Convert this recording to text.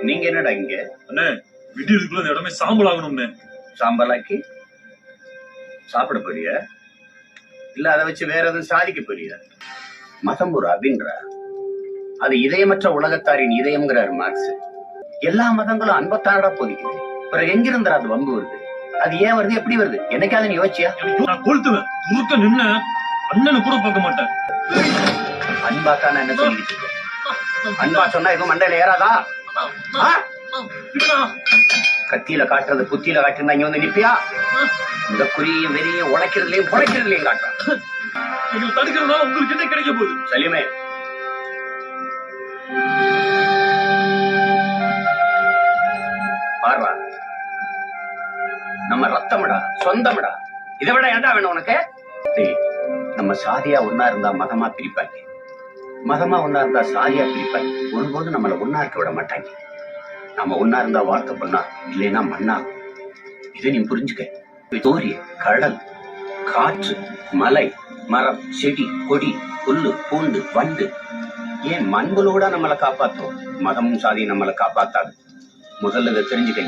நீங்க என்னடா இங்க? அண்ணே விடியதுக்குள்ள இந்த இடமே சாம்பல் ஆகணும்னே. சாம்பலாக்கி சாப்பிட போறிய இல்ல அதை வச்சு வேற எதுவும் சாதிக்க போறிய? மதம் ஒரு அபின்ற அது இதயமற்ற உலகத்தாரின் இதயம்ங்கிறார் மார்க்ஸ். எல்லா மதங்களும் அன்பத்தானடா போதிக்குது. பிறகு எங்கிருந்தா அது வம்பு வருது? அது ஏன் வருது, எப்படி வருது? என்னைக்காவது நீ யோசிச்சியா? நான் கொளுத்துவேன். முறுக்க நின்ன அண்ணனு கூட பார்க்க மாட்டேன். அன்பாக்கான என்ன சொல்லிட்டு இருக்க? அன்பா சொன்னா எதுவும் மண்டையில ஏறாதா? கத்தியில காட்டுறது புத்தியில காட்டுறா இங்க வந்து நிப்பியா? இந்த குறியும் வெறியும் உழைக்கிறதுலயும் புழைக்கிறதுலயும் காட்டுறான். தடுக்கிறதுனால உங்களுக்கு என்ன கிடைக்க போகுது? சலிமே, பார்வா, நம்ம ரத்தம்டா, சொந்தம்டா. இதை விட ஏண்டா வேணும் உனக்கு? நம்ம சாதியா ஒன்னா இருந்தா மதமா பிரிப்பாங்க, மதமா ஒன்னா இருந்தா சாதியா பிரிப்பாங்க. ஒருபோது நம்மள ஒன்னா இருக்க விட மாட்டாங்க. நம்ம ஒன்னா இருந்தா வாழ்க்கை பண்ணா, இல்லைன்னா மண்ணா. இதை நீ புரிஞ்சுக்க. சூரிய, கடல், காற்று, மலை, மரம், செடி, கொடி, புல்லு, பூண்டு, வண்டு, ஏன் மண்புலோட நம்மளை காப்பாத்தும். மதமும் சாதியும் நம்மளை காப்பாத்தாது. முதல்ல இதை தெரிஞ்சுக்க.